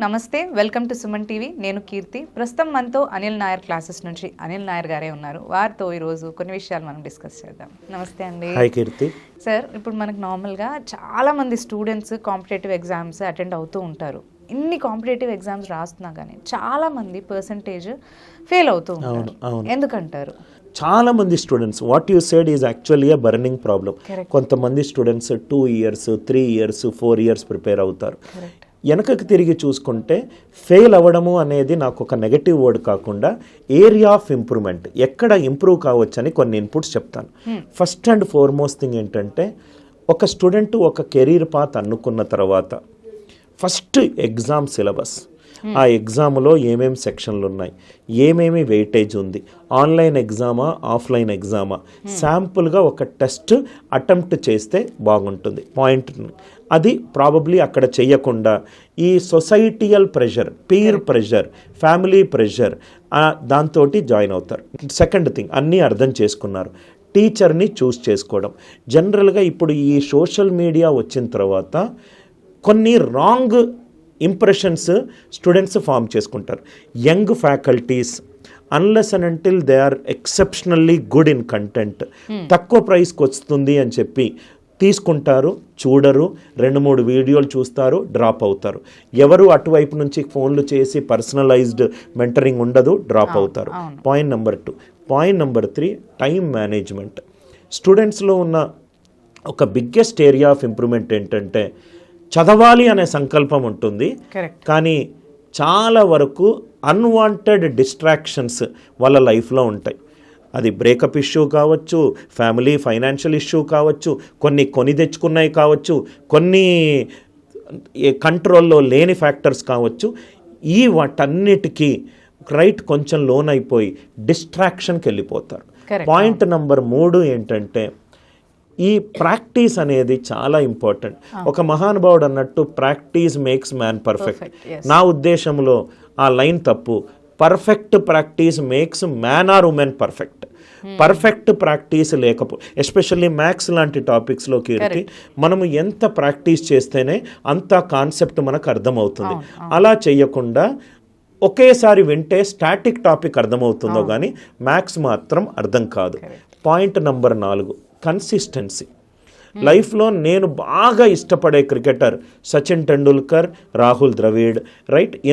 నమస్తే, welcome to Suman TV. నేను కీర్తి. ప్రస్తుతం మనతో అనిల్ నాయర్ క్లాసెస్ నుంచి అనిల్ నాయర్ గారే ఉన్నారు. వారితో ఈరోజు కొన్ని విషయాలు మనం డిస్కస్ చేద్దాం. నమస్తే అండి. హాయ్ కీర్తి. సార్, ఇప్పుడు మనకు నార్మల్గా చాలా మంది స్టూడెంట్స్ కాంపిటేటివ్ ఎగ్జామ్స్ అటెండ్ అవుతూ ఉంటారు. ఇన్ని కాంపిటేటివ్ ఎగ్జామ్స్ రాస్తున్నా కానీ చాలా మంది పర్సంటేజ్ ఫెయిల్ అవుతూ ఉంటారు. ఎందుకంటారు? చాలా మంది students, what you said is actually a burning problem. కొంతమంది students 2 years 3 years 4 years prepare అవుతారు. వెనకకి తిరిగి చూసుకుంటే ఫెయిల్ అవ్వడము అనేది నాకు ఒక నెగటివ్ వర్డ్ కాకుండా ఏరియా ఆఫ్ ఇంప్రూవ్మెంట్, ఎక్కడ ఇంప్రూవ్ కావచ్చని కొన్ని ఇన్పుట్స్ చెప్తాను. ఫస్ట్ అండ్ ఫార్మోస్ట్ థింగ్ ఏంటంటే, ఒక స్టూడెంట్ ఒక కెరీర్ పాత్ అనుకున్న తర్వాత ఫస్ట్ ఎగ్జామ్ సిలబస్, ఆ ఎగ్జామ్లో ఏమేమి సెక్షన్లు ఉన్నాయి, ఏమేమి వెయిటేజ్ ఉంది, ఆన్లైన్ ఎగ్జామా ఆఫ్లైన్ ఎగ్జామా, శాంపుల్గా ఒక టెస్ట్ అటెంప్ట్ చేస్తే బాగుంటుంది. పాయింట్ అది ప్రాబబ్లీ అక్కడ చేయకుండా ఈ societal pressure, peer pressure, family pressure దాంతో జాయిన్ అవుతారు. సెకండ్ థింగ్, అన్నీ అర్థం చేసుకున్నారు. టీచర్ని చూస్ చేసుకోవడం. జనరల్గా ఇప్పుడు ఈ సోషల్ మీడియా వచ్చిన తర్వాత కొన్ని రాంగ్ ఇంప్రెషన్స్ స్టూడెంట్స్ ఫామ్ చేసుకుంటారు. Young faculties unless and until they are exceptionally good in content, తక్కువ ప్రైస్కి వస్తుంది అని చెప్పి తీసుకుంటారు, చూడరు, 2-3 వీడియోలు చూస్తారు, డ్రాప్ అవుతారు. ఎవరు అటువైపు నుంచి ఫోన్లు చేసి పర్సనలైజ్డ్ మెంటరింగ్ ఉండదు, డ్రాప్ అవుతారు. Point number 2. Point number 3, time management. స్టూడెంట్స్లో ఉన్న ఒక బిగ్గెస్ట్ ఏరియా ఆఫ్ ఇంప్రూవ్మెంట్ ఏంటంటే, చదవాలి అనే సంకల్పం ఉంటుంది, కానీ చాలా వరకు అన్వాంటెడ్ డిస్ట్రాక్షన్స్ వాళ్ళ లైఫ్లో ఉంటాయి. అది బ్రేకప్ ఇష్యూ కావచ్చు, ఫ్యామిలీ ఫైనాన్షియల్ ఇష్యూ కావచ్చు, కొని తెచ్చుకున్నాయి కావచ్చు, కొన్ని కంట్రోల్లో లేని ఫ్యాక్టర్స్ కావచ్చు. ఈ వాటన్నిటికీ కొంచెం లోన్ అయిపోయి డిస్ట్రాక్షన్కి వెళ్ళిపోతారు. పాయింట్ నెంబర్ 3 ఏంటంటే, ఈ ప్రాక్టీస్ అనేది చాలా ఇంపార్టెంట్. ఒక మహానుభావుడు అన్నట్టు ప్రాక్టీస్ మేక్స్ మ్యాన్ పర్ఫెక్ట్. నా ఉద్దేశంలో ఆ లైన్ తప్పు. Perfect practice makes man or women perfect. Perfect practice especially maths లాంటి టాపిక్స్లోకి మనము ఎంత ప్రాక్టీస్ చేస్తేనే అంత కాన్సెప్ట్ మనకు అర్థమవుతుంది. అలా చేయకుండా ఒకేసారి వింటే స్టాటిక్ టాపిక్ అర్థమవుతుందో కానీ మ్యాథ్స్ మాత్రం అర్థం కాదు. Point number 4, consistency. లైఫ్లో నేను బాగా ఇష్టపడే క్రికెటర్ సచిన్ టెండూల్కర్, రాహుల్ ద్రవిడ్.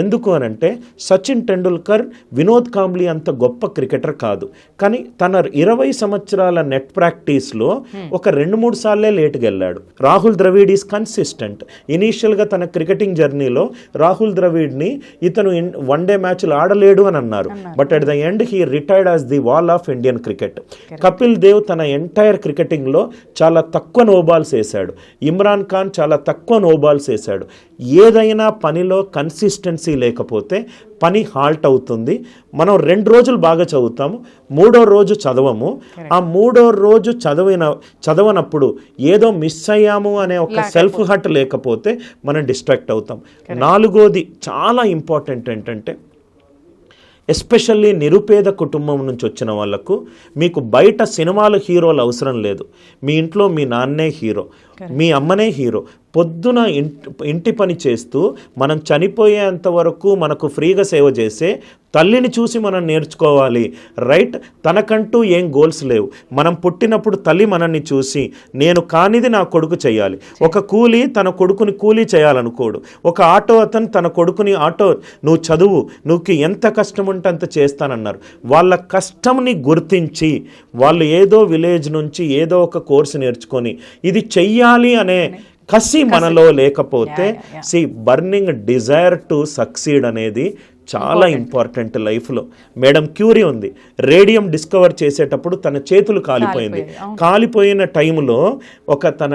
ఎందుకు అనంటే, సచిన్ టెండూల్కర్ వినోద్ కాంబ్లీ అంత గొప్ప క్రికెటర్ కాదు, కానీ తన 20 సంవత్సరాల నెట్ ప్రాక్టీస్లో ఒక 2-3 సార్లే లేట్గా వెళ్ళాడు. Rahul Dravid is consistent. ఇనీషియల్గా తన క్రికెటింగ్ జర్నీలో రాహుల్ ద్రవిడ్ని ఇతను వన్డే మ్యాచ్లు ఆడలేడు అని అన్నారు, but at the end he retired as the wall of Indian cricket. Kapil Dev తన ఎంటైర్ క్రికెటింగ్లో చాలా తక్కువ నోబాల్స్ వేశాడు. ఇమ్రాన్ ఖాన్ చాలా తక్కువ నోబాల్స్ వేశాడు. ఏదైనా పనిలో కన్సిస్టెన్సీ లేకపోతే పని హాల్ట్ అవుతుంది. మనం 2 రోజులు బాగా చదువుతాము, 3వ రోజు చదవము. ఆ 3వ రోజు చదవనప్పుడు ఏదో మిస్ అయ్యాము అనే ఒక సెల్ఫ్ హర్ట్ లేకపోతే మనం డిస్ట్రాక్ట్ అవుతాం. 4వది చాలా ఇంపార్టెంట్ ఏంటంటే, ఎస్పెషల్లీ నిరుపేద కుటుంబం నుంచి వచ్చిన వాళ్ళకు మీకు బయట సినిమాలు హీరోలు అవసరం లేదు. మీ ఇంట్లో మీ నాన్నే హీరో, మీ అమ్మనే హీరో. పొద్దున ఇంటి పని చేస్తూ మనం చనిపోయేంత వరకు మనకు ఫ్రీగా సేవ చేసే తల్లిని చూసి మనం నేర్చుకోవాలి. తనకంటూ ఏం గోల్స్ లేవు. మనం పుట్టినప్పుడు తల్లి మనల్ని చూసి నేను కానిది నా కొడుకు చేయాలి. ఒక కూలీ తన కొడుకుని కూలీ చేయాలనుకోడు. ఒక ఆటో అతను తన కొడుకుని నువ్వు చదువు, నువ్వు ఎంత కష్టం ఉంటే అంత చేస్తానన్నారు. వాళ్ళ కష్టంని గుర్తించి వాళ్ళు ఏదో విలేజ్ నుంచి ఏదో ఒక కోర్సు నేర్చుకొని ఇది చెయ్యాలి అనే కసి మనలో లేకపోతే, బర్నింగ్ డిజైర్ టు సక్సీడ్ అనేది చాలా ఇంపార్టెంట్ లైఫ్లో. మేడం క్యూరీ ఉంది, రేడియం డిస్కవర్ చేసేటప్పుడు తన చేతులు కాలిపోయింది. కాలిపోయిన టైంలో తన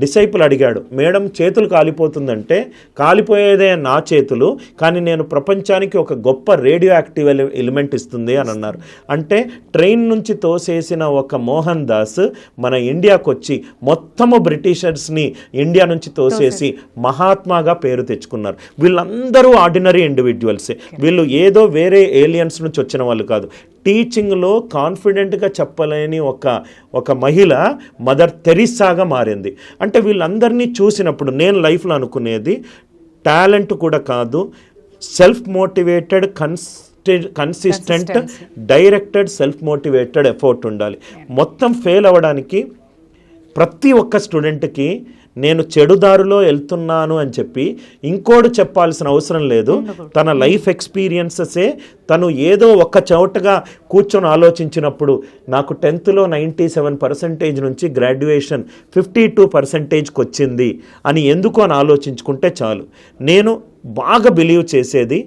డిసైపుల్ అడిగాడు, మేడం చేతులు కాలిపోతుందంటే, కాలిపోయేదే నా చేతులు, కానీ నేను ప్రపంచానికి ఒక గొప్ప రేడియో యాక్టివ్ ఎలిమెంట్ ఇస్తుంది అని అన్నారు. అంటే ట్రైన్ నుంచి తోసేసిన ఒక మోహన్ దాస్ మన ఇండియాకు వచ్చి మొత్తము బ్రిటిషర్స్ని ఇండియా నుంచి తోసేసి మహాత్మాగా పేరు తెచ్చుకున్నారు. వీళ్ళందరూ ఆర్డినరీ ఇండివిజువల్సే. వీళ్ళు ఏదో వేరే ఏలియన్స్ నుంచి వచ్చిన వాళ్ళు కాదు. టీచింగ్లో కాన్ఫిడెంట్గా చెప్పలేని ఒక మహిళ మదర్ తెరిసాగా మారింది. అంటే వీళ్ళందరినీ చూసినప్పుడు నేను లైఫ్లో అనుకునేది, టాలెంట్ కూడా కాదు, self motivated consistent directed self motivated effort ఉండాలి. మొత్తం ఫెయిల్ అవ్వడానికి ప్రతి ఒక్క స్టూడెంట్కి నేను చెడుదారిలో వెళ్తున్నాను అని చెప్పి ఇంకోటి చెప్పాల్సిన అవసరం లేదు. తన లైఫ్ ఎక్స్పీరియన్సెసే తను ఏదో ఒక చోటగా కూర్చొని ఆలోచించినప్పుడు నాకు 10th 97% నుంచి గ్రాడ్యుయేషన్ 52%కి వచ్చింది అని ఎందుకు అని ఆలోచించుకుంటే చాలు. నేను బాగా బిలీవ్ చేసేది,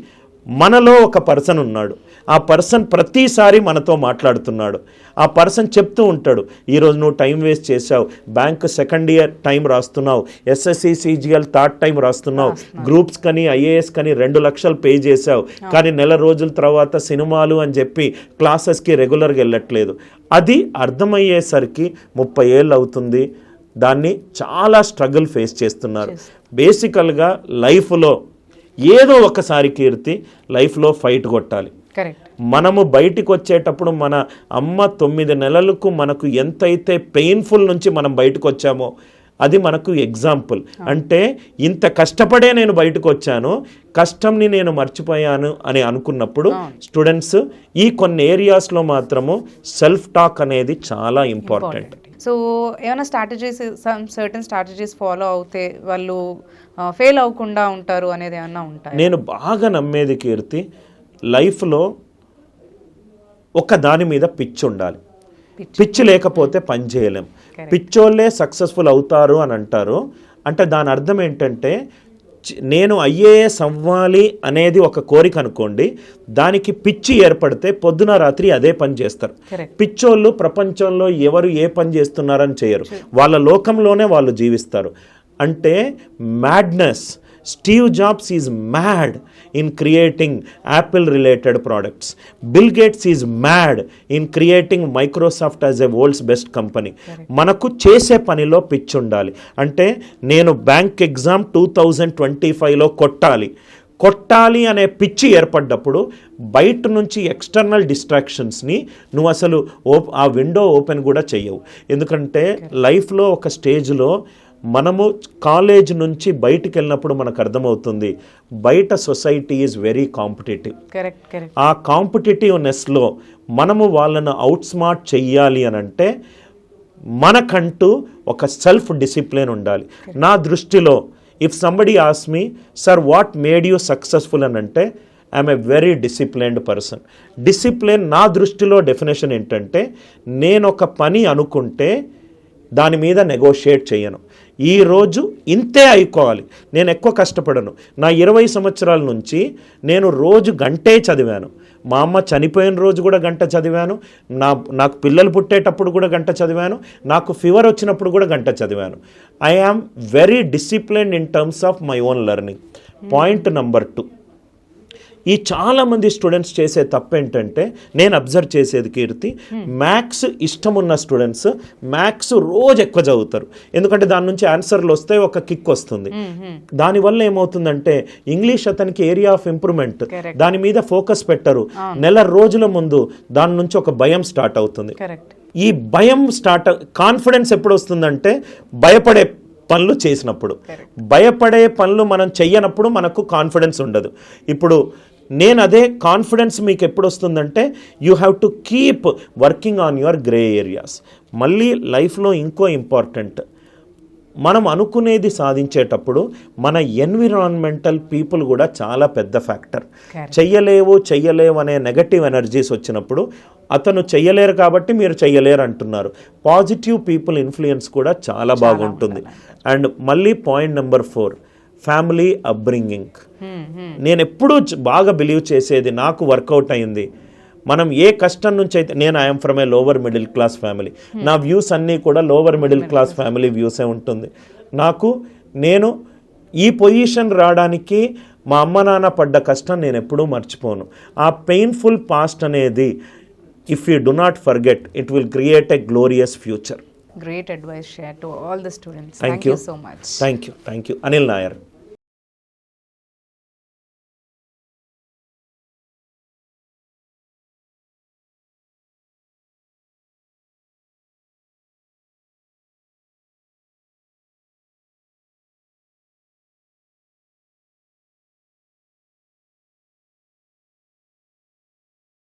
మనలో ఒక పర్సన్ ఉన్నాడు, ఆ పర్సన్ ప్రతిసారి మనతో మాట్లాడుతున్నాడు. ఆ పర్సన్ చెప్తూ ఉంటాడు, ఈరోజు నువ్వు టైం వేస్ట్ చేసావు, బ్యాంక్ 2nd ఇయర్ టైం రాస్తున్నావు, SSC CGL 3rd టైం రాస్తున్నావు, గ్రూప్స్ కని IAS కని 2 లక్షలు పే చేసావు, కానీ నెల రోజుల తర్వాత సినిమాలు అని చెప్పి క్లాసెస్కి రెగ్యులర్గా వెళ్ళట్లేదు. అది అర్థమయ్యేసరికి 30 ఏళ్ళు అవుతుంది. దాన్ని చాలా స్ట్రగుల్ ఫేస్ చేస్తున్నారు. బేసికల్గా లైఫ్లో ఏదో ఒకసారి కీర్తి లైఫ్లో ఫైట్ కొట్టాలి. మనము బయటికి వచ్చేటప్పుడు మన అమ్మ 9 నెలలకు మనకు ఎంతైతే పెయిన్ఫుల్ నుంచి మనం బయటకు వచ్చామో అది మనకు ఎగ్జాంపుల్. అంటే ఇంత కష్టపడే నేను బయటకు వచ్చాను, కష్టంని నేను మర్చిపోయాను అని అనుకున్నప్పుడు స్టూడెంట్స్ ఈ కొన్ని ఏరియాస్లో మాత్రము సెల్ఫ్ టాక్ అనేది చాలా ఇంపార్టెంట్. సో ఏమైనా స్ట్రాటజీస్, సర్టన్ స్ట్రాటజీస్ ఫాలో అవుతే వాళ్ళు ఫెయిల్ అవ్వకుండా ఉంటారు అనేది ఏమన్నా ఉంటాయి? నేను బాగా నమ్మేది కీర్తి, లైఫ్లో ఒక దాని మీద పిచ్చి ఉండాలి. పిచ్చి లేకపోతే పని చేయలేం. పిచ్చోళ్ళే సక్సెస్ఫుల్ అవుతారు అని అంటారు. అంటే దాని అర్థం ఏంటంటే, నేను IAS అవ్వాలి అనేది ఒక కోరిక అనుకోండి, దానికి పిచ్చి ఏర్పడితే పొద్దున రాత్రి అదే పని చేస్తారు. పిచ్చోళ్ళు ప్రపంచంలో ఎవరు ఏ పని చేస్తున్నారని చేయరు, వాళ్ళ లోకంలోనే వాళ్ళు జీవిస్తారు. అంటే madness. Steve Jobs is mad in creating Apple related products. Bill Gates is mad in creating Microsoft as a world's best company. మనకు చేసే పనిలో పిచ్చి ఉండాలి. అంటే నేను బ్యాంక్ ఎగ్జామ్ 2025లో కొట్టాలి అనే పిచ్చి ఏర్పడ్డప్పుడు బయట నుంచి ఎక్స్టర్నల్ డిస్ట్రాక్షన్స్ని నువ్వు అసలు ఆ విండో ఓపెన్ కూడా చెయ్యవు. ఎందుకంటే లైఫ్లో ఒక స్టేజ్లో మనము కాలేజ్ నుంచి బయటికి వెళ్ళినప్పుడు మనకు అర్థమవుతుంది, బయట సొసైటీ ఈజ్ వెరీ కాంపిటేటివ్. ఆ కాంపిటేటివ్నెస్లో మనము వాళ్ళను అవుట్ స్మార్ట్ చెయ్యాలి అని అంటే మనకంటూ ఒక సెల్ఫ్ డిసిప్లిన్ ఉండాలి. నా దృష్టిలో if somebody ask me, sir what made you successful అని అంటే, I'm a very disciplined person. Discipline నా దృష్టిలో డెఫినేషన్ ఏంటంటే, నేను ఒక పని అనుకుంటే దాని మీద నెగోషియేట్ చేయను. ఈరోజు ఇంతే అయిపోవాలి, నేను ఎక్కువ కష్టపడను. నా 20 సంవత్సరాల నుంచి నేను రోజు గంటే చదివాను. మా అమ్మ చనిపోయిన రోజు కూడా గంట చదివాను, నాకు పిల్లలు పుట్టేటప్పుడు కూడా గంట చదివాను, నాకు ఫీవర్ వచ్చినప్పుడు కూడా గంట చదివాను. I am very disciplined in terms of my own learning. Point number 2, ఈ చాలామంది స్టూడెంట్స్ చేసే తప్పు ఏంటంటే, నేను అబ్జర్వ్ చేసేది కీర్తి, మ్యాథ్స్ ఇష్టం ఉన్న స్టూడెంట్స్ మ్యాథ్స్ రోజు ఎక్కువ చదువుతారు. ఎందుకంటే దాని నుంచి ఆన్సర్లు వస్తే ఒక కిక్ వస్తుంది. దానివల్ల ఏమవుతుందంటే ఇంగ్లీష్ అతనికి ఏరియా ఆఫ్ ఇంప్రూవ్మెంట్, దాని మీద ఫోకస్ పెట్టరు. నెల రోజుల ముందు దాని నుంచి ఒక భయం స్టార్ట్ అవుతుంది. ఈ భయం కాన్ఫిడెన్స్ ఎప్పుడు వస్తుందంటే భయపడే పనులు చేసినప్పుడు. భయపడే పనులు మనం చెయ్యనప్పుడు మనకు కాన్ఫిడెన్స్ ఉండదు. ఇప్పుడు నేను అదే కాన్ఫిడెన్స్ మీకు ఎప్పుడు వస్తుందంటే, you have to keep working on your grey areas. మళ్ళీ లైఫ్లో ఇంకో ఇంపార్టెంట్, మనం అనుకునేది సాధించేటప్పుడు మన ఎన్విరాన్మెంటల్ పీపుల్ కూడా చాలా పెద్ద ఫ్యాక్టర్. చెయ్యలేవు అనే నెగటివ్ ఎనర్జీస్ వచ్చినప్పుడు, అతను చెయ్యలేరు కాబట్టి మీరు చెయ్యలేరు అంటున్నారు, పాజిటివ్ పీపుల్ ఇన్ఫ్లుయెన్స్ కూడా చాలా బాగుంటుంది. అండ్ మళ్ళీ పాయింట్ నెంబర్ 4, ఫ్యామిలీ అప్బ్రింగింగ్. నేను ఎప్పుడూ బాగా బిలీవ్ చేసేది, నాకు వర్కౌట్ అయింది. మనం ఏ కష్టం నుంచి అయితే, నేను I'm from A lower middle class family, నా వ్యూస్ అన్నీ కూడా లోవర్ మిడిల్ క్లాస్ ఫ్యామిలీ వ్యూసే ఉంటుంది. నేను ఈ పొజిషన్ రావడానికి మా అమ్మ నాన్న పడ్డ కష్టం నేను ఎప్పుడూ మర్చిపోను. ఆ పెయిన్ఫుల్ పాస్ట్ అనేది, if you do not forget, it will create a glorious future. Great advice shared to all the students. Thank you so much. Thank you. Anil Nair.